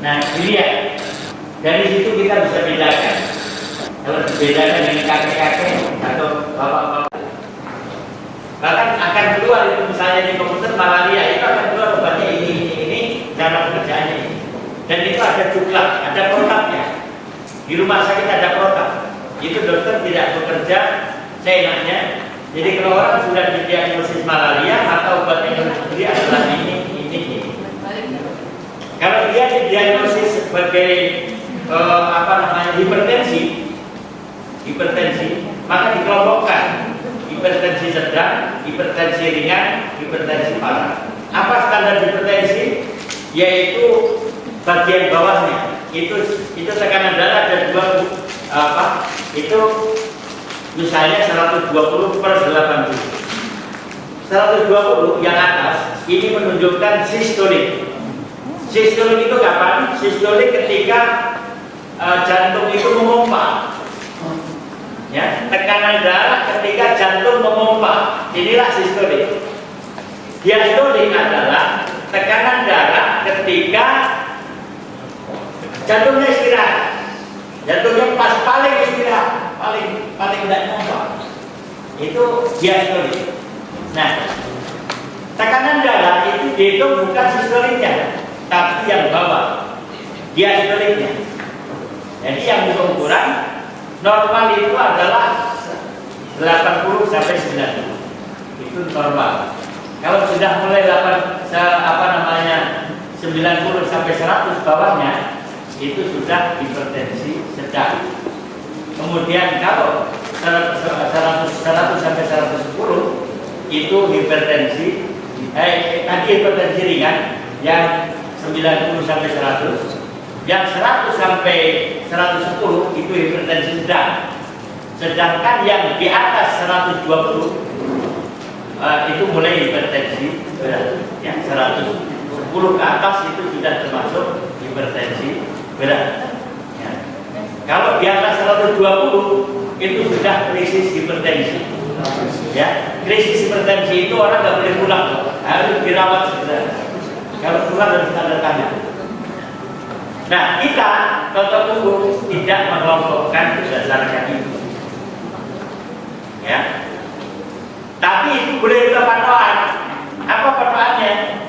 Nah, dilihat dari situ kita bisa bedakan. Kalau dibedakan dengan kakek-kakek atau bapak-bapak, bahkan akan keluar itu misalnya di komputer malaria itu akan keluar obatnya ini cara pekerjaannya ini. Dan itu ada jumlah, ada protapnya. Di rumah sakit ada protap. Itu dokter tidak bekerja seenaknya. Jadi kalau orang sudah didiagnosis malaria atau obat yang harus diberi adalah ini. Kalau dia didiagnosis sebagai hipertensi, maka dikelompokkan hipertensi sedang, hipertensi ringan, hipertensi parah. Apa standar hipertensi? Yaitu bagian bawahnya itu tekanan darah ada itu misalnya 120/80. 120 yang atas ini menunjukkan sistolik. Sistolik itu kapan? Sistolik ketika jantung itu memompa. Ya, tekanan darah ketika jantung memompa. Inilah sistolik. Diastolik adalah tekanan darah ketika jantungnya istirahat. Jantungnya pas paling istirahat, paling tidak memompa. Itu diastolik. Nah, tekanan darah itu dihitung bukan sistoliknya, tapi yang bawah diastoliknya. Jadi yang ukuran normal itu adalah 80 sampai 90. Itu normal. Kalau sudah mulai 90 sampai 100 bawahnya itu sudah hipertensi sedang. Kemudian kalau 100 sampai 110 itu hipertensi tadi hipertensi ringan yang 90 sampai 100. Yang 100 sampai 110 itu hipertensi sedang. Sedangkan yang di atas 120 itu mulai hipertensi berat. Yang 110 ke atas itu sudah termasuk hipertensi berat. Ya. Kalau di atas 120 itu sudah krisis hipertensi. Ya, krisis hipertensi itu orang nggak boleh pulang, harus dirawat segera. Kalau pulang harus tanda tangan. Nah, kita dokter tubuh tidak mengelompokkan berdasarkan itu, ya. Tapi itu boleh kita patokan. Apa patokannya?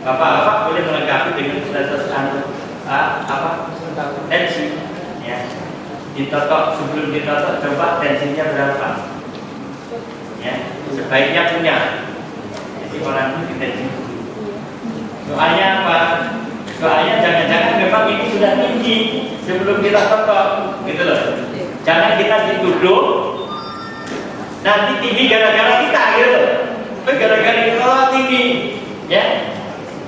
Bapak-bapak boleh melengkapi dengan status tensi, ya. Ditotok sebelum ditotok coba tensinya berapa, ya. Sebaiknya punya. Jadi orang itu tensi. Soalnya apa? Soalnya jangan-jangan memang ini sudah tinggi sebelum kita totok, gitu loh. Jangan kita dituduh nanti tinggi gara-gara kita, gitu loh. Gara-gara kita tinggi, ya.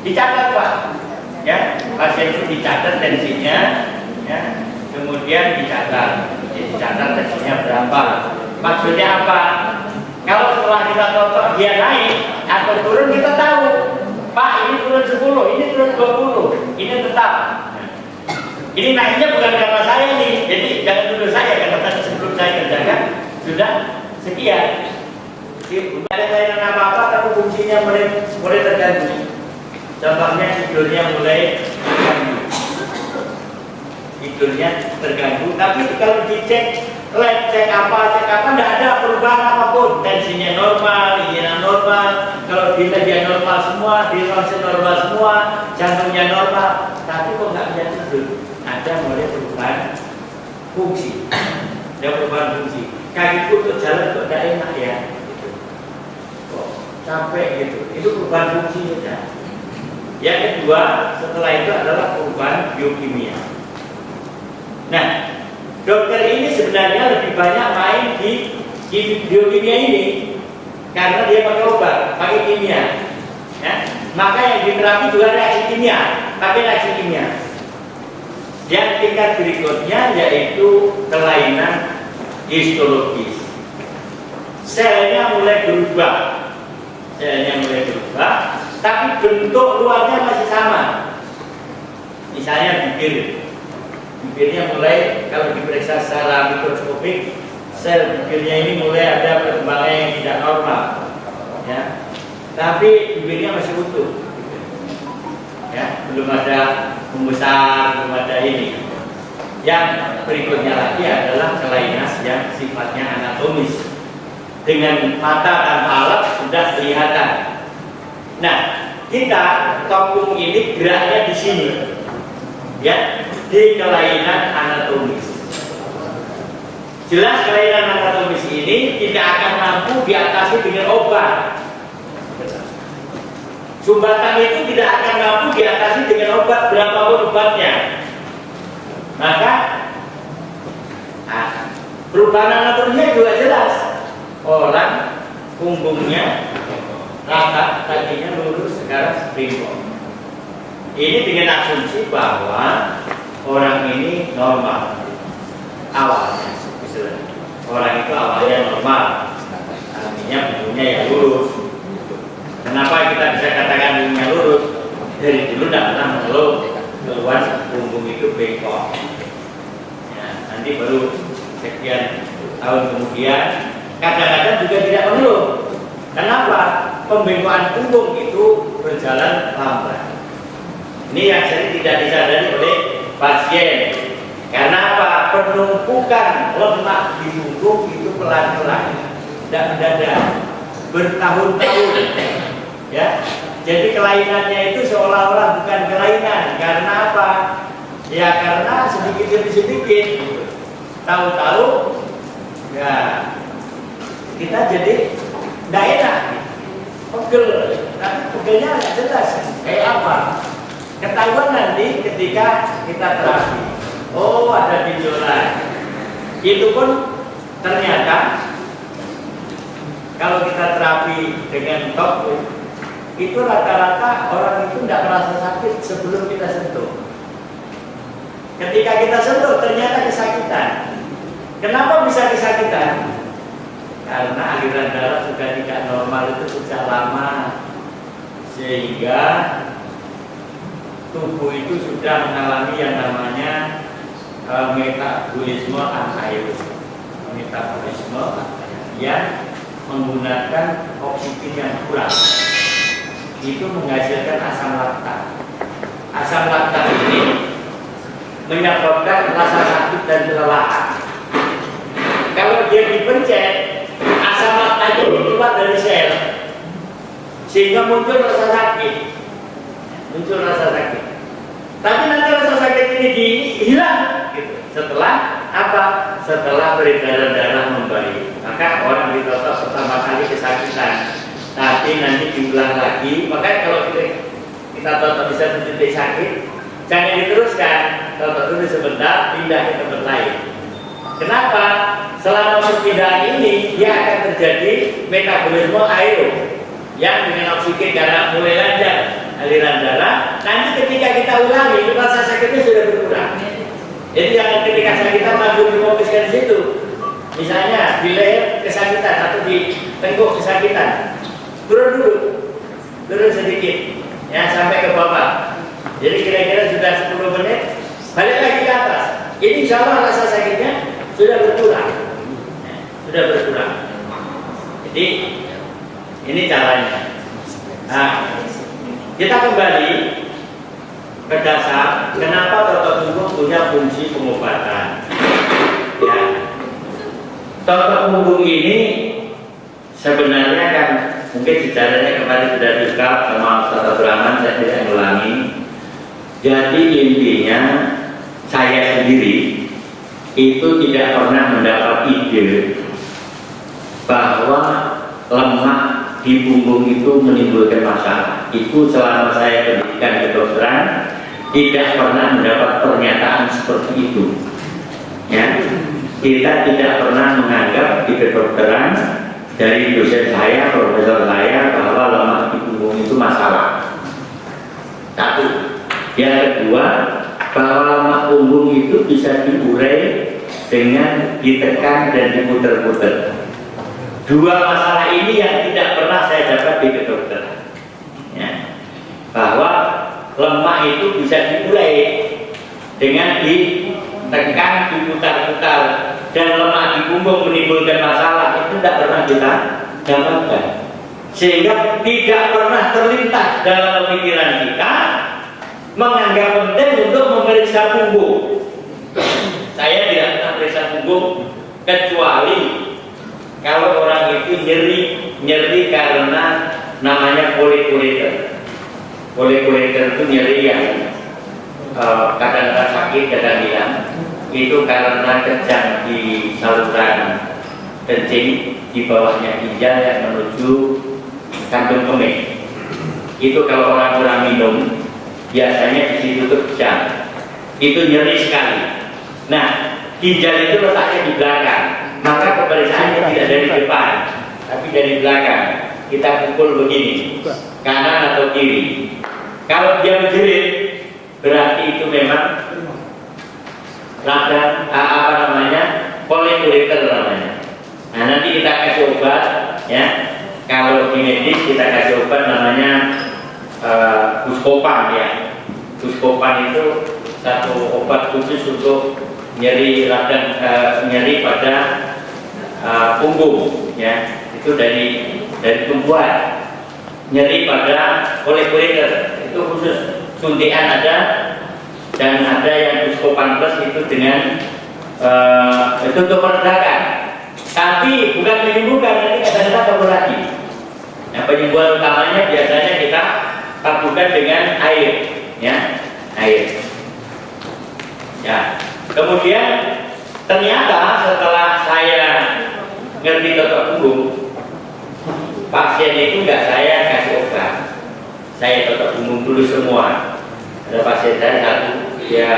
Dicatat Pak, ya. Pasien itu dicatat tensinya, ya. Kemudian dicatat tensinya berapa. Maksudnya apa? Kalau setelah kita totok dia naik atau turun kita tahu. Pak, ini turun 10, ini turun 20, ini tetap. Ini naiknya bukan karena saya nih, jadi jangan tuduh saya karena tadi sebelum saya kerjakan sudah sekian. Bukan ada kelainan apa-apa, tapi fungsinya mulai terganggu. Contohnya tidurnya mulai terganggu. Tapi kalau dicek lab, cek apa, tidak ada perubahan apapun. Tensinya normal, ininya normal. Kalau dia normal semua, di ronsen normal semua, jantungnya normal. Tapi kok nggak bisa tidur? Ada mulai perubahan fungsi. Ada perubahan fungsi. Kakiku untuk jalan kok tidak enak ya. Kok capek gitu. Itu perubahan fungsi saja. Yang kedua, setelah itu adalah perubahan biokimia. Nah, dokter ini sebenarnya lebih banyak main di biokimia ini karena dia pakai obat, pakai kimia, ya. Maka yang diterapi juga reaksi kimia, pakai reaksi kimia. Yang tingkat berikutnya yaitu kelainan histologis. Selnya mulai berubah, tapi bentuk luarnya masih sama. Misalnya bibirnya mulai kalau diperiksa secara mikroskopik, sel bibirnya ini mulai ada perkembangan yang tidak normal, ya. Tapi bibirnya masih utuh. ya, belum ada pembesar, belum ada ini. Yang berikutnya lagi adalah kelainan yang sifatnya anatomis. Dengan mata tanpa alat sudah kelihatan. Nah, kita topung ini geraknya di sini, ya, di kelainan anatomis. Jelas kelainan anatomis ini tidak akan mampu diatasi dengan obat. Sumbatan itu tidak akan mampu diatasi dengan obat berapapun obatnya. Maka perubahan anatominya juga jelas. Orang punggungnya rata, kakinya lurus, sekarang springboard. Ini dengan asumsi bahwa orang ini normal awalnya. Orang itu awalnya normal, artinya punggungnya ya lurus. Kenapa kita bisa katakan punggungnya lurus? Dari dulu tidak pernah mengeluh keluar punggung itu bengkok. Ya, nanti baru sekian tahun kemudian kadang-kadang juga tidak mengeluh. Kenapa? Pembengkokan punggung itu berjalan lambat. Ini yang sering tidak disadari oleh pasien. Karena apa? Penumpukan lemak di punggung itu pelan-pelan, tidak mendadak, bertahun-tahun. Ya, jadi kelainannya itu seolah-olah bukan kelainan. Karena apa? Ya karena sedikit demi sedikit, tahu-tahu, ya kita jadi tidak enak, pegel. Tapi pegelnya nggak jelas kayak apa. Ketahuan nanti ketika kita terapi. Oh, ada benjolan. Itu pun ternyata kalau kita terapi dengan topung, itu rata-rata orang itu tidak merasa sakit sebelum kita sentuh. Ketika kita sentuh ternyata kesakitan. Kenapa bisa kesakitan? Karena aliran darah sudah tidak normal itu sejak lama, sehingga tubuh itu sudah mengalami yang namanya metabolisme anaerob. Metabolisme yang menggunakan oksigen yang kurang, itu menghasilkan asam laktat. Asam laktat ini menyebabkan rasa sakit dan kelelahan. Kalau dia dipencet, asam laktat itu keluar dari sel, sehingga muncul rasa sakit. Tapi nanti rasa sakit ini hilang gitu. Setelah apa? Setelah peredaran darah membaik. Maka orang ditotok pertama kali kesakitan, tapi nanti diulang lagi. Maka kalau kita totok bisa titik sakit, jangan diteruskan, totok dulu sebentar, pindah ke tempat lain. Kenapa? Selama perpindahan ini dia akan terjadi metabolisme aerob yang dengan oksigen karena mulai lancar aliran darah. Nanti ketika kita ulangi, rasa sakitnya sudah berkurang. Jadi jangan ketika sakitan langsung difokuskan di situ. Misalnya di leher kesakitan atau di tengkuk kesakitan, turun sedikit, ya sampai ke bawah. Jadi kira-kira sudah 10 menit, balik lagi ke atas. Ini insya Allah rasa sakitnya sudah berkurang. Jadi ini caranya. Nah, kita kembali ke dasar. Kenapa totok punggung punya fungsi pengobatan? Ya, totok punggung ini sebenarnya kan mungkin sejarahnya kemarin sudah diungkap sama Ustaz Abdul Rahman, saya tidak ulangi. Jadi intinya saya sendiri itu tidak pernah mendapat ide bahwa lemak di punggung itu menimbulkan masalah. Itu selama saya pendidikan kedokteran tidak pernah mendapat pernyataan seperti itu. Ya, kita tidak pernah menganggap di kedokteran dari dosen saya, profesor saya bahwa lemak di punggung itu masalah. Satu. Yang kedua, bahwa lemak punggung itu bisa diurai dengan ditekan dan diputer-puter. Dua masalah ini yang tidak pernah saya dapat di kedokteran. Ya. Bahwa lemak itu bisa diurai dengan ditekan, diputar-putar, dan lemak di punggung menimbulkan masalah, itu tidak pernah kita dapatkan. Sehingga tidak pernah terlintas dalam pemikiran kita menganggap penting untuk memeriksa punggung. Saya tidak pernah periksa punggung kecuali kalau orang itu nyeri karena namanya folikulitis. Folikulitis itu nyeri yang kadang-kadang sakit, kadang hilang. Itu karena kejang di saluran kencing di bawahnya ginjal yang menuju kantung kemih. Itu kalau orang kurang minum, biasanya di situ kejang. Itu nyeri sekali. Nah, ginjal itu letaknya di belakang, maka pemeriksaannya tidak dari depan, tapi dari belakang. Kita pukul begini, kanan atau kiri. Kalau dia menjerit, berarti itu memang radang folikulitis namanya. Nah, nanti kita kasih obat, ya. Kalau di medis kita kasih obat namanya Buscopan, ya. Buscopan itu satu obat khusus untuk nyeri radang, nyeri pada punggung, ya. Itu dari tumbuhan. Nyeri pada folikulitis itu khusus, suntikan ada, dan ada yang Buscopan plus itu dengan itu untuk meredakan, tapi bukan menyembuhkan. Nanti kadang-kadang kabur lagi. Nah, penyembuhan utamanya biasanya kita taburkan dengan air, ya, air. Ya, kemudian ternyata setelah saya ngerti totok punggung, pasien itu nggak saya kasih obat, saya totok punggung dulu semua. Ada pasien saya satu, dia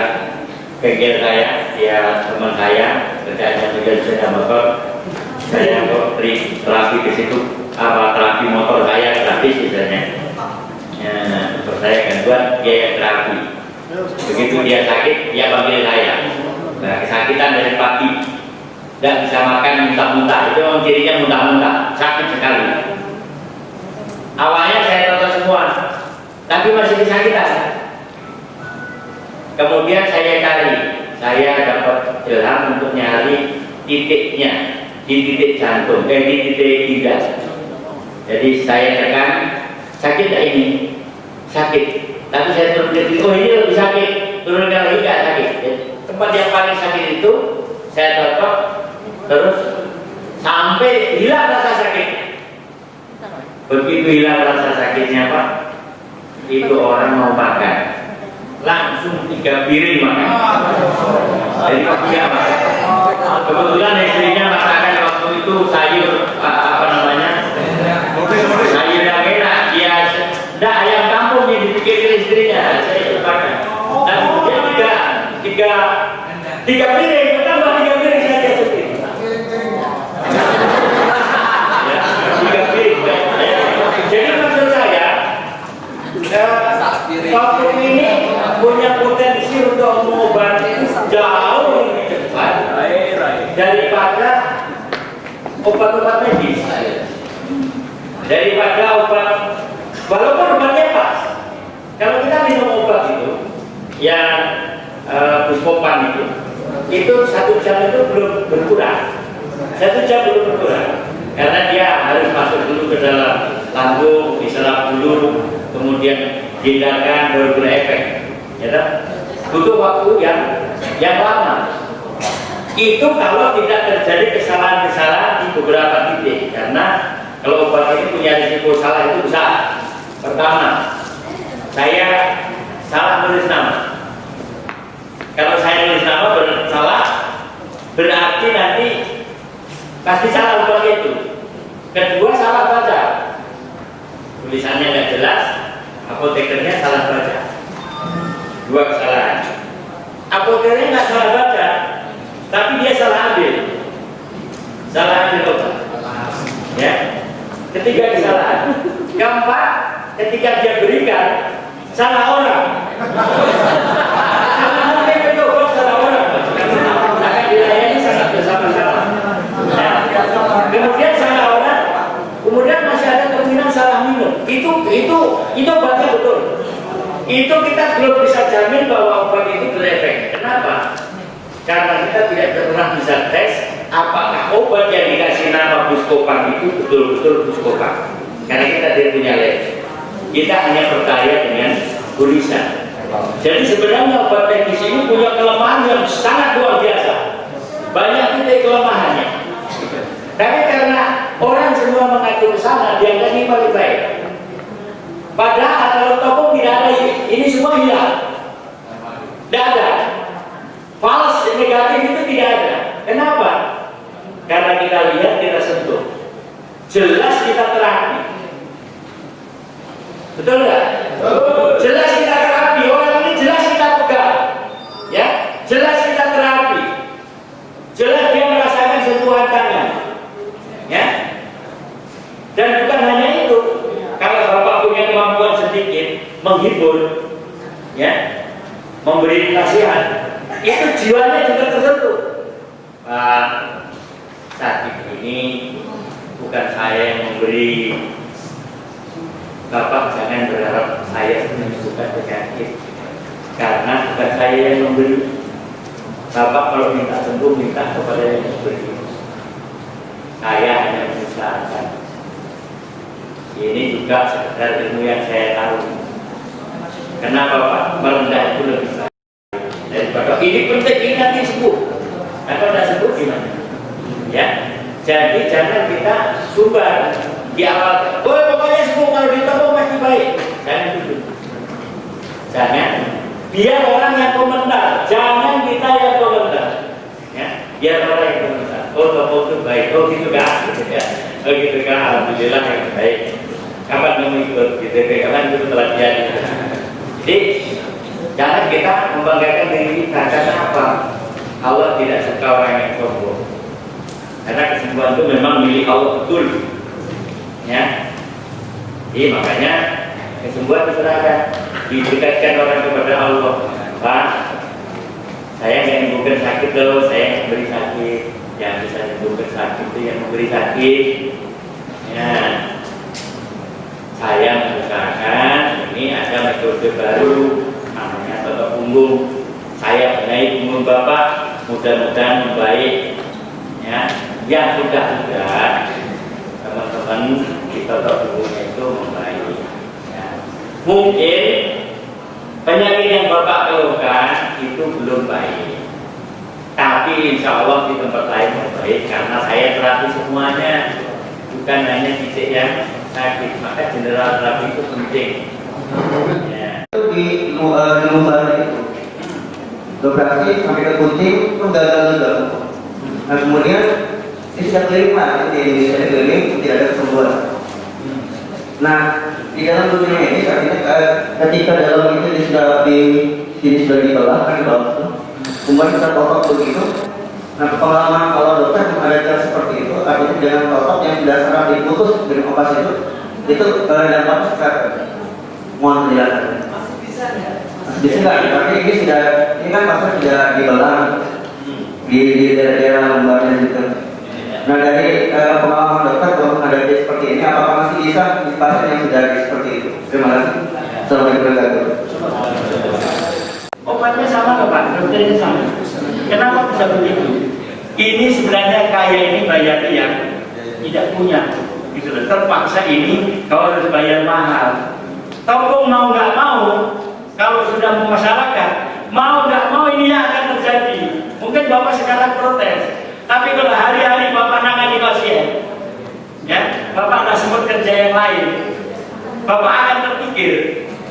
bengkel saya, dia teman saya, kerjanya menjadi sepeda motor. Saya kok beri terapi ke situ, terapi motor saya gratis misalnya. Ya, motor saya kan buat biaya terapi. Begitu dia sakit, dia panggil saya. Nah, kesakitan dari pagi, tidak bisa makan, muntah-muntah. Itu memang cirinya muntah-muntah, sakit sekali. Awalnya saya tonton semua, tapi masih kesakitan. Kemudian saya cari, saya dapat ilham untuk nyari titiknya di titik jantung, di titik ginjal. Jadi saya tekan, sakit tak ini? Sakit. Tapi saya turun ke oh ini lebih sakit, turun lagi nggak sakit. Tempat yang paling sakit itu saya totok terus sampai hilang rasa sakitnya. Begitu hilang rasa sakitnya, Pak, itu orang mau makan, langsung 3 piring makan. Jadi dia makan. Kebetulan istrinya masakan waktu itu sayur sayur yang enak. Dia tidak ayam kampung yang dipikirin istrinya. Saya ikut makan. Dan dia tiga piring, tambah 3 piring saja seperti itu. Ya, 3 piring. Jadi maksud saya, vaksin ini punya potensi untuk mengobati jauh lebih cepat daripada obat-obat medis, daripada obat, walaupun obatnya pas. Kalau kita minum obat itu yang Buscopan itu 1 jam itu belum berkurang, 1 jam belum berkurang, karena dia harus masuk dulu ke dalam lambung, diserap dulu, kemudian dihindarkan baru berefek, ya, butuh waktu yang lama. Itu kalau tidak terjadi kesalahan-kesalahan di beberapa titik, karena kalau obat ini punya risiko salah itu besar. Pertama, saya salah menulis nama. Kalau saya nulis nama salah, berarti nanti pasti salah obatnya itu. Kedua, salah baca, tulisannya nggak jelas, apotekernya salah baca. 2 kesalahan. Apotekernya nggak salah baca, tapi dia salah ambil obat. Ya. Ketiga kesalahan. Keempat, ketika dia berikan salah orang. Salah orang. Akan dilayani sangat bersama-sama. Ya. Kemudian salah orang, kemudian masih ada kemungkinan salah minum. Itu obatnya betul. Itu kita belum bisa jamin bahwa obat itu berefek. Kenapa? Karena kita tidak pernah bisa tes apakah obat yang dikasih nama Buscopan itu betul-betul Buscopan. Karena kita tidak punya lab. Kita hanya percaya dengan tulisan. Jadi sebenarnya obat medis ini punya kelemahan yang sangat luar biasa. Banyak titik kelemahannya. Tapi karena orang semua mengacu ke sana, dianggap ini paling baik. Padahal kalau topung tidak ada ini semua hilang. Tidak ada. False negatif itu tidak ada. Kenapa? Karena kita lihat, kita sentuh. Jelas kita terapi. Betul nggak? Jelas kita terapi. Orang ini jelas kita pegang. Ya, jelas kita terapi. Jelas dia merasakan sentuhan tangan. Ya. Dan bukan hanya itu. Kalau Bapak punya kemampuan sedikit menghibur, ya, memberi nasihat, itu jiwanya juga tersentuh. Pak, sakit ini bukan saya yang memberi. Bapak jangan berharap saya menyembuhkan penyakit, karena bukan saya yang memberi. Bapak kalau minta sembuh, minta kepada yang memberi. Saya hanya mengusahakan. Ini juga sekedar ilmu yang saya tahu. Kenapa Pak? Merendah itu lebih baik daripada ini penting, ini nanti sembuh. Nah, kalau tidak sembuh gimana? Ya, jadi jangan kita sumbar di awal. Oh, pokoknya sembuh, kalau ditolong masih baik. Jangan gitu. Jangan. Biar orang yang komentar, jangan kita yang komentar. Ya, biar orang yang komentar. Oh, topong itu baik. Oh, gitu kan? Gitu ya. Oh, gitu kan? Alhamdulillah yang baik. Kapan kamu ikut? Gitu. Kapan itu telah jadi? Jadi jangan kita membanggakan diri kita. Karena apa? Allah tidak suka orang yang sombong. Karena kesembuhan itu memang milik Allah betul. Ya. Jadi makanya kesembuhan diserahkan, didekatkan orang kepada Allah. Pak, saya yang menyembuhkan sakit loh, saya yang memberi sakit. Yang bisa menyembuhkan sakit itu yang memberi sakit. Ya. Saya mengusahakan ini ada metode baru namanya totok punggung. Saya benahi punggung Bapak, mudah-mudahan membaik. Ya, yang sudah teman-teman di totok punggungnya itu membaik. Ya. Mungkin penyakit yang Bapak keluhkan itu belum baik, tapi insya Allah di tempat lain membaik karena saya terapi semuanya, bukan hanya titik yang sakit. Maka general terapi itu penting. Ya. Itu di luar itu operasi sampai ke kucing itu gagal juga. Nah kemudian ini sudah clearing lah di Indonesia, clearing tidak ada kesembuhan. Nah di dalam dunia ini artinya ketika dalam itu dia sudah di sini sudah dibelah kan di bawah itu, kemudian kita totok begitu. Nah pengalaman kalau dokter ada cara seperti itu, artinya dengan totok yang sudah sekarang diputus dengan operasi itu dampaknya sekarang mohon penjelasan. Bisa nggak? Tapi ini sudah, ini kan pasal sudah dibelah di daerah lembarnya gitu. Nah dari pengalaman dokter kalau ada seperti ini, apakah masih bisa di pasien yang sudah seperti itu? Terima kasih. Assalamualaikum warahmatullahi wabarakatuh. Obatnya sama kok Pak, dokternya sama. Kenapa bisa begitu? Ini sebenarnya kaya ini bayar yang tidak punya. Gitu, terpaksa ini kalau harus bayar mahal. Topung mau nggak mau, kalau sudah memasyarakat, mau nggak mau ini yang akan terjadi. Mungkin Bapak sekarang protes, tapi kalau hari-hari Bapak nangani pasien, ya, Bapak nggak sempat kerja yang lain, Bapak akan terpikir.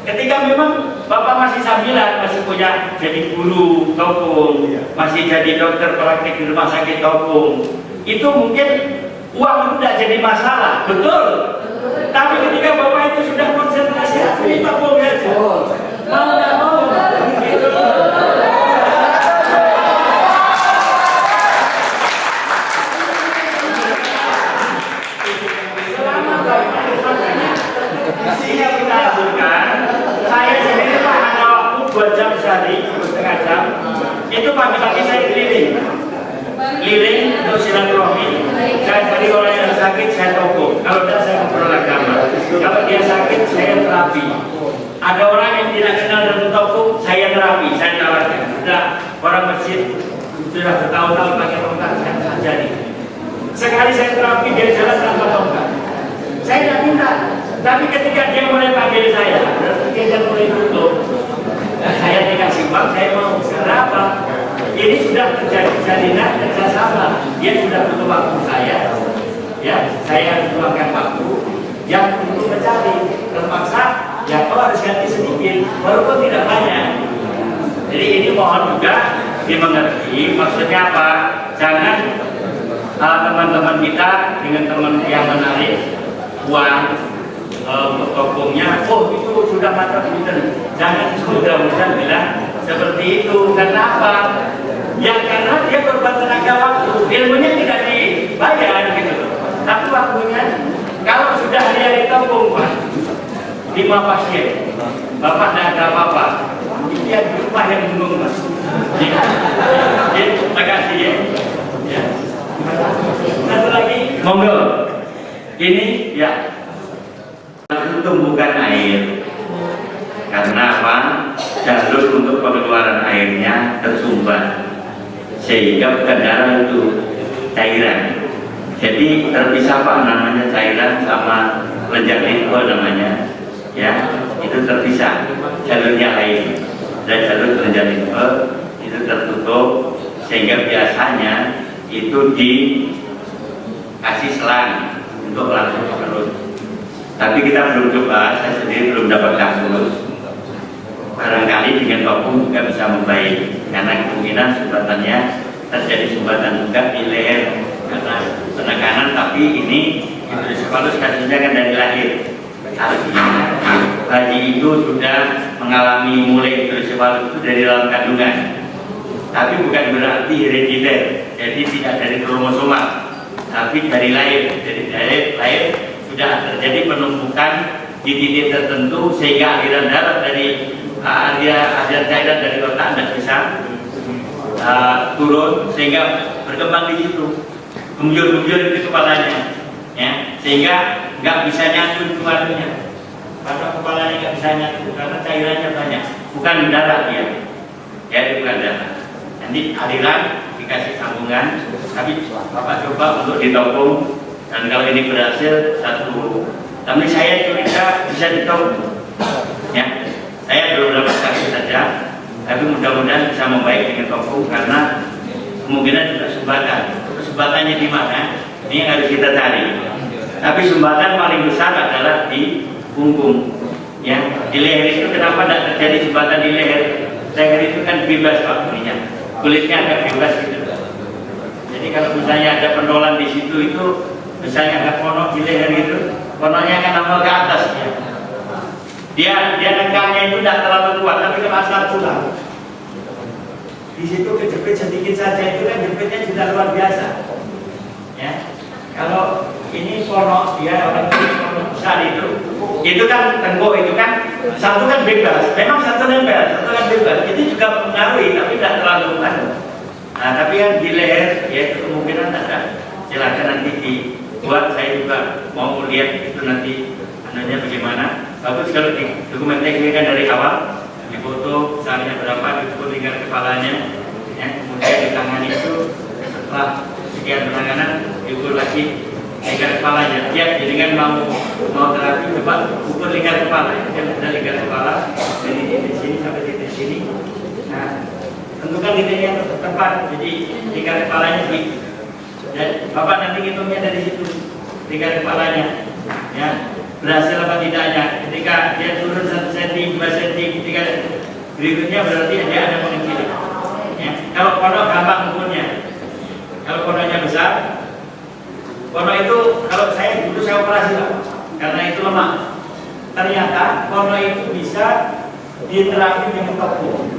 Ketika memang Bapak masih sambilan, masih punya jadi guru topung, masih jadi dokter praktik di rumah sakit topung, itu mungkin uang itu tidak jadi masalah, betul. Tapi ketika Bapak itu sudah konsentrasi, ini topung aja. Mau nggak mau, gitu. Selama Bapak isinya kita lakukan, saya sendiri Pak hanya waktu 2 jam sehari, 2,5 jam. Itu pagi-pagi saya keliling untuk silaturahmi. Saya cari orang yang sakit, saya topung. Kalau tidak saya ngobrol agama. Kalau dia sakit, saya terapi. Ada orang yang tidak kenal dengan topung, saya terapi, saya tawarkan. Sudah orang masjid sudah bertahun-tahun pakai tongkat, saya pelajari. Sekali saya terapi, dia jalan tanpa tongkat. Saya tidak minta, tapi ketika dia mulai panggil saya, berarti dia mulai tutup. Saya dikasih uang, saya mau karena apa? Ini sudah terjadi jalinan kerjasama. Dia sudah butuh waktu saya, ya, saya harus meluangkan waktu yang untuk mencari. Terpaksa, ya kau harus ganti sedikit, walaupun tidak banyak. Jadi ini mohon juga dimengerti. Maksudnya apa? Jangan teman-teman kita dengan teman yang menarik uang untuk tokonya, oh itu sudah mata pinter. Jangan mudah-mudahan bilang seperti itu. Karena apa? Ya karena dia korban tenaga waktu, ilmunya tidak dibayar gitu. Tapi waktunya, kalau sudah hari-hari topung, 5 pasien, Bapak tidak ada apa-apa. Dia di rumah yang bingung, Mas. Terima kasih ya. Ya. Satu lagi, monggo. Ini ya, tumbukan air. Karena apa? Jalur untuk pengeluaran airnya tersumbat, sehingga bukan darah itu cairan. Jadi terpisah Pak, namanya cairan sama lenjar limfe namanya. Ya, itu terpisah. Jalurnya air dan jalur lenjar limfe itu tertutup, sehingga biasanya itu dikasih selang untuk langsung ke perut. Tapi kita belum coba, saya sendiri belum dapat kasus. Barangkali dengan vakum juga bisa membaik, karena kemungkinan sumbatannya terjadi sumbatan juga di leher karena penekanan. Tapi ini hidrosefalus kasusnya kan dari lahir. Artinya bayi itu sudah mengalami mulai hidrosefalus itu dari dalam kandungan. Tapi bukan berarti herediter, jadi tidak dari kromosomal, tapi dari lahir. Jadi dari lahir sudah terjadi penumpukan di titik tertentu, sehingga aliran darah dari aliran cairan dari otak tidak bisa turun, sehingga berkembang di situ, gembur-gembur di kepalanya, ya, sehingga nggak bisa nyatu keluarnya. Pada kepalanya nggak bisa nyatu karena cairannya banyak, bukan darah dia, ya, bukan darah. Nanti aliran dikasih sambungan, tapi Bapak coba untuk ditopung, dan kalau ini berhasil satu. Tapi saya curiga bisa ditopung, ya. Saya belum dapat kasus saja, tapi mudah-mudahan bisa membaik dengan topung, karena kemungkinan juga sumbatan. Sumbatannya di mana? Ini yang harus kita cari. Tapi sumbatan paling besar adalah di punggung. Ya, di leher itu kenapa tidak terjadi sumbatan di leher? Leher itu kan bebas Pak, kulitnya agak bebas gitu. Jadi kalau misalnya ada pendolan di situ itu, misalnya ada ponok di leher itu, ponoknya kan nambah ke atas ya. Dia nengkangnya itu tidak terlalu kuat, tapi kalau asal pulang di situ kejepit sedikit saja itu kan jepitnya sudah luar biasa. Ya, kalau ini ponok dia orang ponok besar itu kan tengkuk itu kan satu kan bebas, memang satu nempel, satu kan bebas. Itu juga mempengaruhi, tapi tidak terlalu kan. Nah, tapi yang di leher ya kemungkinan ada. Silakan nanti dibuat, saya juga mau lihat itu nanti anunya bagaimana. Bagus kalau dokumentasikan dari awal, difoto misalnya berapa, diukur lingkar kepalanya, ya, kemudian di tangan itu setelah sekian penanganan diukur lagi lingkar kepalanya. Ya, jadi kan mau terapi coba ukur lingkar kepala, ya, ada lingkar kepala dari titik sini sampai titik sini. Nah, tentukan titiknya tepat, jadi lingkar kepalanya di. Dan Bapak nanti hitungnya dari situ lingkar kepalanya, ya. Berhasil apa tidaknya, ketika dia turun 1 cm, 2 cm, ketika berikutnya berarti dia ada mengecil, ya. Kalau ponok gampang ukurnya, kalau ponoknya besar, ponok itu kalau saya dulu saya operasi Pak, karena itu lemah. Ternyata ponok itu bisa diterapi dengan topung,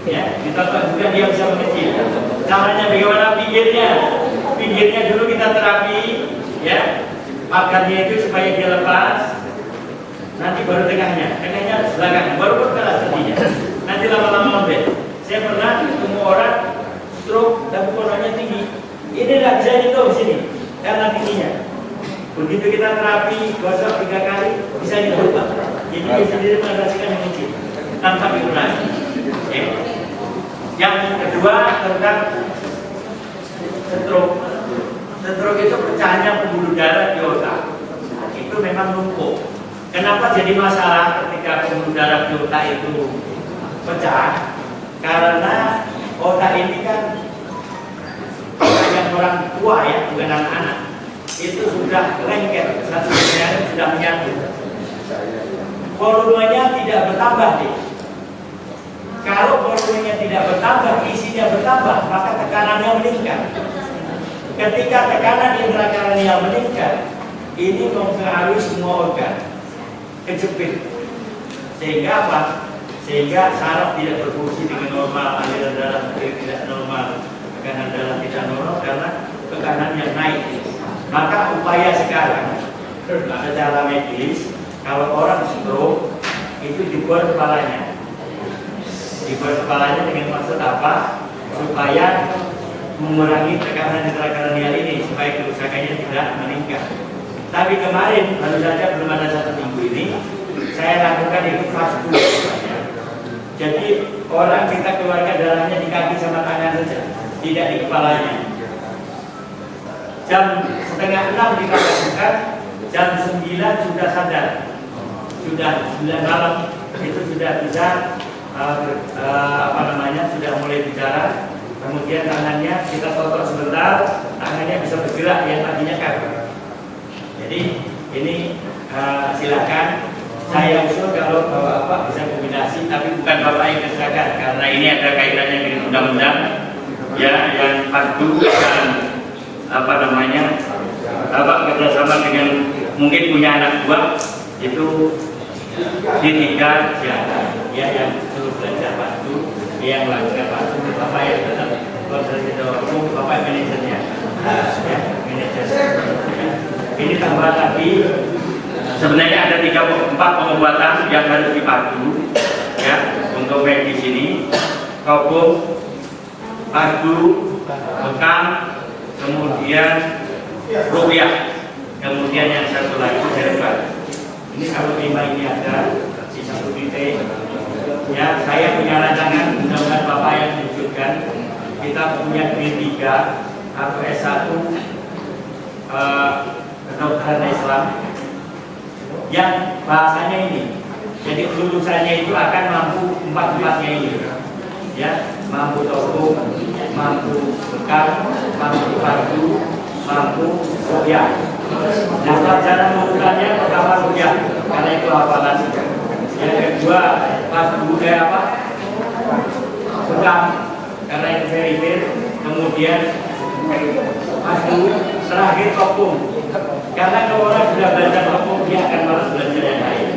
ya, ditopung juga dia bisa mengecil. Caranya bagaimana? Pinggirnya dulu kita terapi, ya. Pagarnya itu supaya dia lepas, nanti baru tengahnya belakang, baru berkelas tadinya. Nanti lama-lama lembek. Saya pernah ketemu orang stroke dan ponoknya tinggi. Ini nggak bisa nyentuh di sini karena tingginya. Begitu kita terapi gosok 3 kali bisa nyentuh Pak. Jadi dia sendiri merasakan yang kecil tanpa vibrasi. Ya. Yang kedua tentang stroke. Stroke itu pecahannya pembuluh darah di otak. Itu memang numpuk. Kenapa jadi masalah ketika pembuluh darah di otak itu pecah karena otak ini kan yang orang tua ya, bukan anak-anak, itu sudah lengket, satu dengan lain sudah menyatu. Volumenya tidak bertambah nih. Kalau volumenya tidak bertambah, isinya bertambah, maka tekanannya meningkat. Ketika tekanan intrakranial meningkat, ini mempengaruhi semua organ, kejepit. Sehingga apa? Sehingga saraf tidak berfungsi dengan normal, aliran darah tidak normal, tekanan darah tidak normal karena tekanan yang naik. Maka upaya sekarang secara medis, kalau orang stroke itu dibuat kepalanya. Dibuat kepalanya dengan maksud apa? Supaya mengurangi tekanan intrakranial ini supaya kerusakannya tidak meningkat. Tapi kemarin baru saja belum ada 1 minggu ini saya lakukan itu fast food. Jadi orang kita keluarkan darahnya di kaki sama tangan saja, tidak di kepalanya. Jam 5:30 kita lakukan, jam 9 sudah sadar, sudah 9 malam itu sudah bisa sudah mulai bicara. Kemudian tangannya kita totok sebentar, tangannya bisa bergerak yang tadinya kaku. Jadi ini silakan. Saya usul kalau Bapak bisa kombinasi, tapi bukan Bapak yang kerjakan, karena ini ada kaitannya dengan undang-undang ya, yang fardu dan Bapak kerjasama dengan mungkin punya anak buah itu D3 ya, yang suruh belajar fardu, yang melakukan fardu, Bapak yang tetap koordinator, Bapak manajernya, ya manajer. Ini tambah lagi. Sebenarnya ada 34 pengobatan yang harus dipadu ya untuk medis ini. Kobong, padu, bekam, kemudian rupiah, kemudian yang satu lagi herbal. Ini kalau 5 ini ada di 1 titik. Ya, saya punya rancangan, mudah-mudahan Bapak yang menunjukkan. Kita punya D3 atau S1 kedokteran Islam yang bahasanya ini, jadi lulusannya itu akan mampu 4-4-nya ini ya, mampu toko, mampu bekam, mampu fardu, mampu rupiah. Nah, cara melakukannya pertama rupiah, karena itu hafalan. Yang kedua fardu bekam, karena itu verifir. Kemudian fardu, terakhir toko. Karena kalau orang sudah belajar hukum, dia akan malas belajar yang lain.